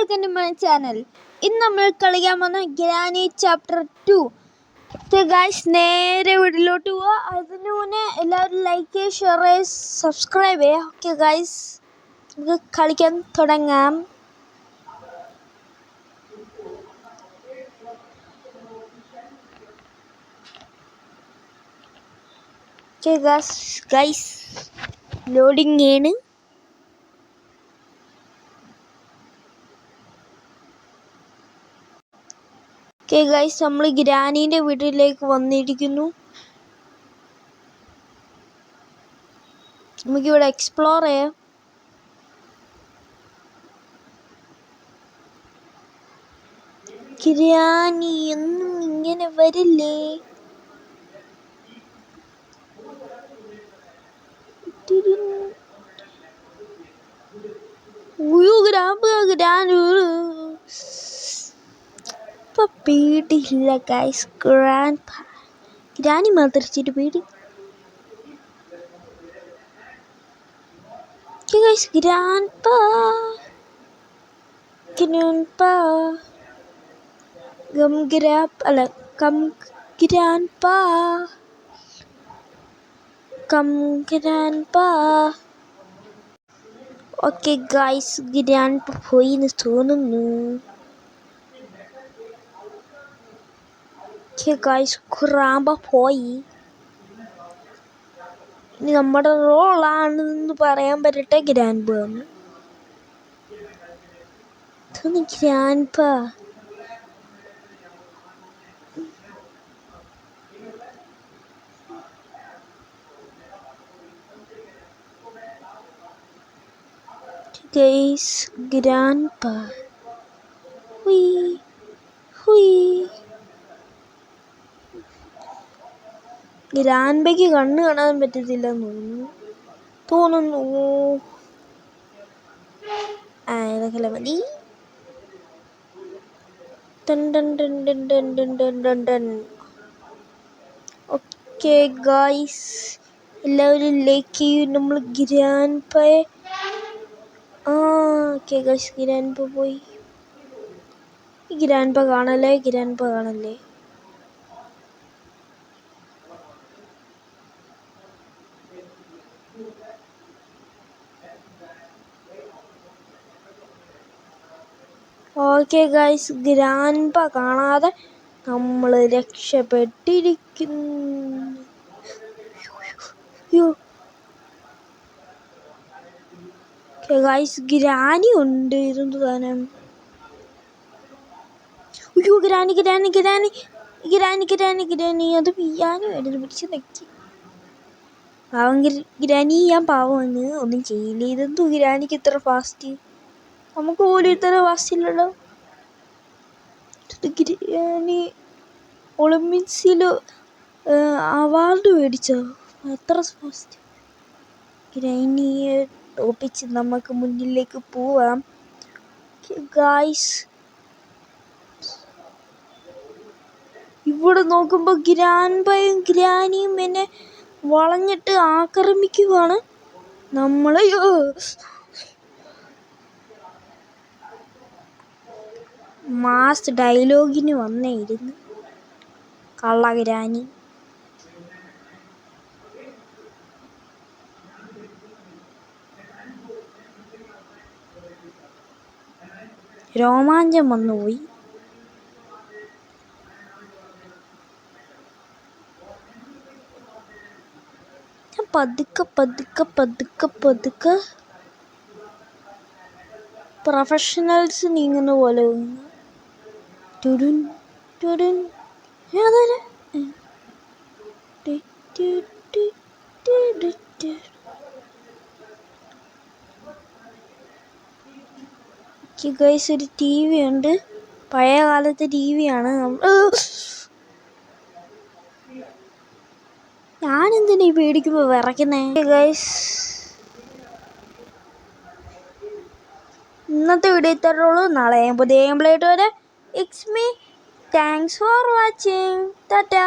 Welcome to my channel. ഇന്ന് നമ്മൾ കളിക്കാൻ പോകുന്ന ഗ്രാനി ചാപ്റ്റർ 2. ഗൈസ്, നേരെ വീട്ടിലോട്ട് പോവുക. അതിന് മുന്നേ എല്ലാവരും ലൈക്ക് ചെയ്യുക, ഷെയർ ചെയ്യുക, സബ്സ്ക്രൈബ് ചെയ്യുക. ഓക്കെ ഗൈസ്, നമുക്ക് കളിക്കാൻ തുടങ്ങാം. ഓക്കെ ഗൈസ്, ലോഡിങ് ആണ്. ഓക്കെ ഗൈസ്, നമ്മൾ ഗ്രാനീൻ്റെ വീട്ടിലേക്ക് വന്നിരിക്കുന്നു. നമുക്കിവിടെ എക്സ്പ്ലോർ ചെയ്യാം. ഗ്രാനി എന്നും ഇങ്ങനെ വരില്ലേ? ഇപ്പൊ പേടിയില്ല ഗൈസ്. ഗ്രാനി മാത്രിച്ചിട്ട് പേടി. Guys, grandpa okay guys, grandpa പോയി എന്ന് തോന്നുന്നു. ഗൈസ്, ഗ്രാൻഡ്പാ പോയി. ഇനി നമ്മുടെ റോളാണെന്ന് പറയാൻ പറ്റട്ടെ. ഗ്രാൻഡ്പാ ഗ്രാൻഡ്പാ ഗൈസ്, ഗ്രാൻഡ്പാ ഗ്രാൻഡ്പയ്ക്ക് കണ്ണ് കാണാൻ പറ്റത്തില്ലെന്ന് തോന്നുന്നു. ഇതൊക്കെ മതി. ഓക്കെ ഗൈസ്, എല്ലാവരും ലൈക്ക് ചെയ്യും. നമ്മൾ ഗ്രാൻഡ്പയെ ഓക്കെ ഗൈസ്, ഗ്രാൻഡ്പാ പോയി. ഗ്രാൻഡ്പാ കാണല്ലേ. ഓക്കെ ഗൈസ്, ഗ്രാൻഡ്പാ കാണാതെ നമ്മൾ രക്ഷപ്പെട്ടിരിക്കുന്നു. ഗൈസ്, ഗ്രാനി ഉണ്ട്. ഇതെന്ത് സാധനം? ഗ്രാനി അത് പിയാനും എടുത്ത് പിടിച്ച് നിൽക്കി. ഗ്രാനി ഞാൻ പാവമാണ്, ഒന്നും ചെയ്യില്ല. ഇതെന്തോ ഗ്രാനിക്ക് ഇത്ര ഫാസ്റ്റ്? നമുക്ക് പോലും ഇത്ര ഫാസ്റ്റ് ഇല്ലല്ലോ. ഗ്രാനി ഒളിമ്പിക്സിൽ അവാർഡ് മേടിച്ചോ? എത്ര ഫാസ്റ്റ്! ഗ്രാനിയെ തോപ്പിച്ച് നമുക്ക് മുന്നിലേക്ക് പോവാം. ഗായ്സ്, ഇവിടെ നോക്കുമ്പോൾ ഗ്രാൻഡ്പയും ഗ്രാനിയും എന്നെ വളഞ്ഞിട്ട് ആക്രമിക്കുകയാണ്. നമ്മളെയോ മാസ് ഡയലോഗിന് വന്നേയിരുന്നു കള്ള ഗ്രാനി. രോമാഞ്ചം വന്നുപോയി. ഞാൻ പതുക്കെ പ്രൊഫഷണൽസ് നീങ്ങുന്ന പോലെ. ഗൈസ്, ഒരു TV ഉണ്ട്. പഴയ കാലത്തെ TV ആണ്. ഞാനെന്തിനാ ഈ പേടിക്കുമ്പോൾ വിറയ്ക്കുന്നേ? ഗൈസ്, ഇന്നത്തെ വീഡിയോ ഇത്രയുള്ളൂ. നാളെ ഞാൻ പുതിയ ഗെയിം പ്ലേ ആയിട്ട് വരാം. It's me. Thanks for watching. Tata.